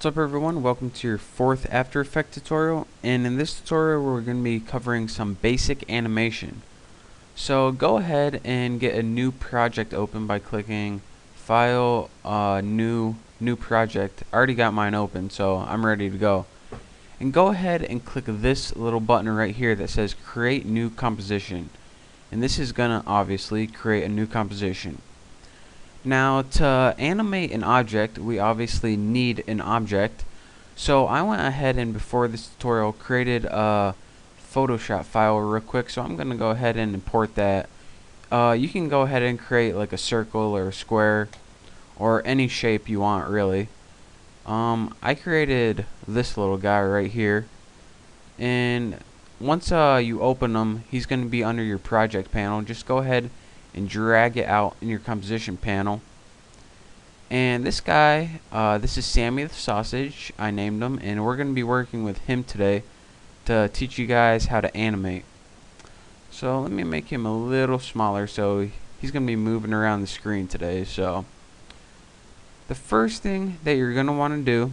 What's up everyone, welcome to your fourth After Effects tutorial, and in this tutorial we're going to be covering some basic animation. So go ahead and get a new project open by clicking File, New Project. I already got mine open, so I'm ready to go. And go ahead and click this little button right here that says Create New Composition. And this is going to obviously create a new composition. Now, to animate an object, we obviously need an object. So I went ahead and before this tutorial created a Photoshop file real quick. So I'm going to go ahead and import that. You can go ahead and create like a circle or a square or any shape you want really. I created this little guy right here. And once you open him, he's going to be under your project panel. Just go ahead and drag it out in your composition panel. And this guy, this is Sammy the Sausage, I named him, and we're going to be working with him today to teach you guys how to animate. So let me make him a little smaller so he's going to be moving around the screen today. So the first thing that you're going to want to do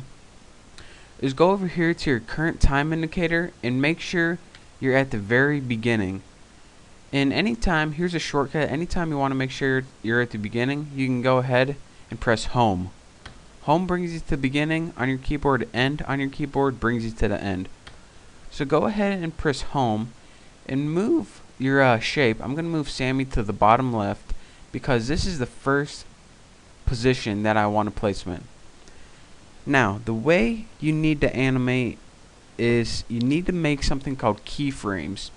is go over here to your current time indicator and make sure you're at the very beginning. And anytime, here's a shortcut, anytime you want to make sure you're at the beginning, you can go ahead and press home. Home brings you to the beginning on your keyboard, end on your keyboard brings you to the end. So go ahead and press home and move your shape. I'm going to move Sammy to the bottom left because this is the first position that I want to place him in. Now, the way you need to animate is you need to make something called keyframes.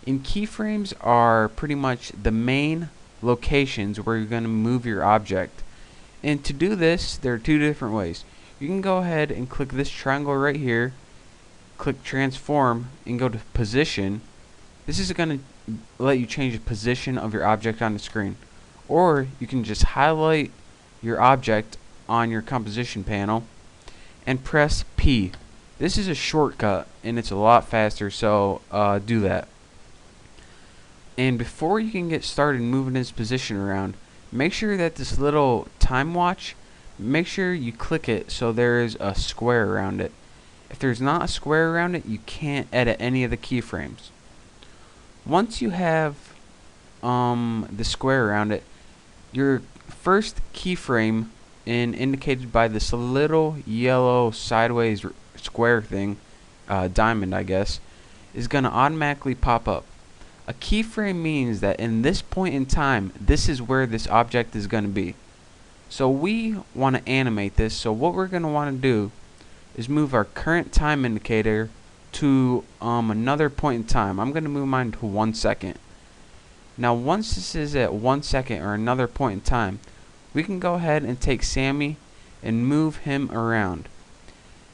And keyframes are pretty much the main locations where you're going to move your object. And to do this, there are two different ways. You can go ahead and click this triangle right here, click transform, and go to position. This is going to let you change the position of your object on the screen. Or you can just highlight your object on your composition panel and press P. This is a shortcut and it's a lot faster, so do that. And before you can get started moving his position around, make sure that this little time watch, make sure you click it so there is a square around it. If there's not a square around it, you can't edit any of the keyframes. Once you have the square around it, your first keyframe, indicated by this little yellow sideways square thing, diamond I guess, is going to automatically pop up. A keyframe means that in this point in time, this is where this object is going to be. So we want to animate this, so what we're going to want to do is move our current time indicator to another point in time. I'm going to move mine to 1 second. Now once this is at 1 second or another point in time, we can go ahead and take Sammy and move him around.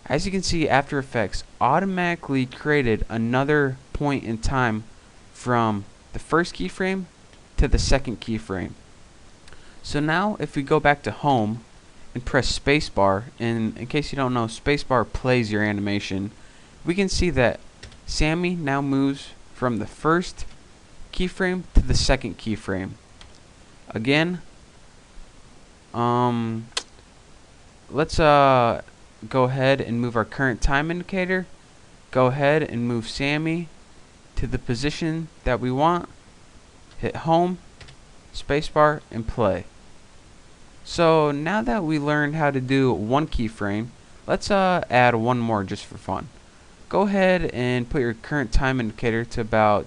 As you can see, After Effects automatically created another point in time from the first keyframe to the second keyframe. So now if we go back to home and press spacebar, and in case you don't know, spacebar plays your animation, we can see that Sammy now moves from the first keyframe to the second keyframe. Again, let's go ahead and move our current time indicator. Go ahead and move Sammy to the position that we want, hit home, spacebar, and play. So now that we learned how to do one keyframe, let's add one more just for fun. Go ahead and put your current time indicator to about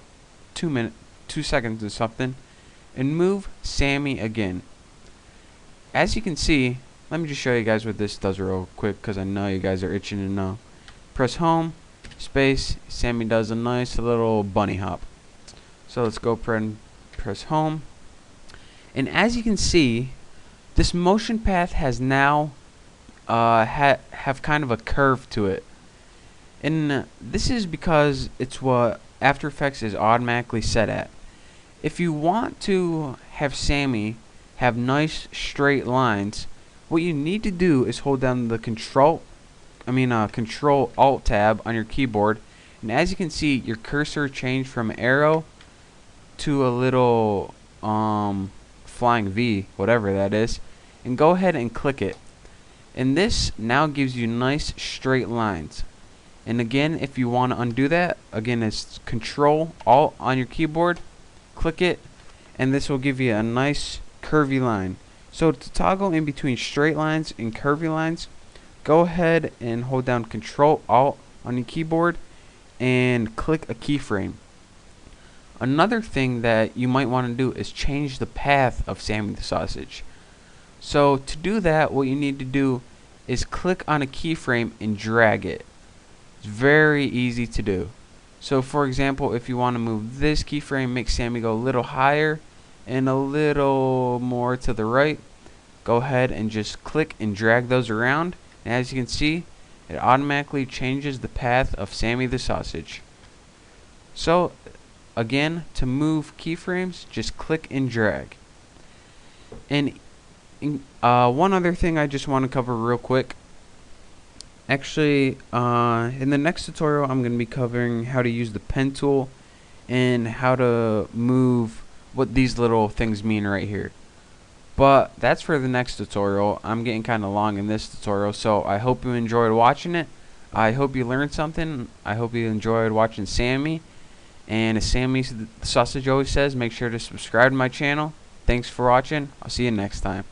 2 seconds or something, and move Sammy again. As you can see, let me just show you guys what this does real quick because I know you guys are itching to know. Press home, space, Sammy does a nice little bunny hop. So let's go press home, and as you can see, this motion path has now have kind of a curve to it, and this is because it's what After Effects is automatically set at. If you want to have Sammy have nice straight lines, what you need to do is hold down the Control Alt tab on your keyboard, and as you can see, your cursor changed from arrow to a little flying V, whatever that is, and go ahead and click it. And this now gives you nice straight lines. And again, if you want to undo that, again it's Control Alt on your keyboard, click it, and this will give you a nice curvy line. So to toggle in between straight lines and curvy lines, go ahead and hold down Control Alt on your keyboard and click a keyframe. Another thing that you might want to do is change the path of Sammy the Sausage. So to do that, what you need to do is click on a keyframe and drag it. It's very easy to do. So for example, if you want to move this keyframe, make Sammy go a little higher and a little more to the right, go ahead and just click and drag those around, and as you can see, it automatically changes the path of Sammy the Sausage. So again, to move keyframes, just click and drag. And one other thing I just want to cover real quick. Actually, in the next tutorial, I'm going to be covering how to use the pen tool and how to move what these little things mean right here. But that's for the next tutorial. I'm getting kind of long in this tutorial, so I hope you enjoyed watching it. I hope you learned something. I hope you enjoyed watching Sammy. And as Sammy the Sausage always says, make sure to subscribe to my channel. Thanks for watching. I'll see you next time.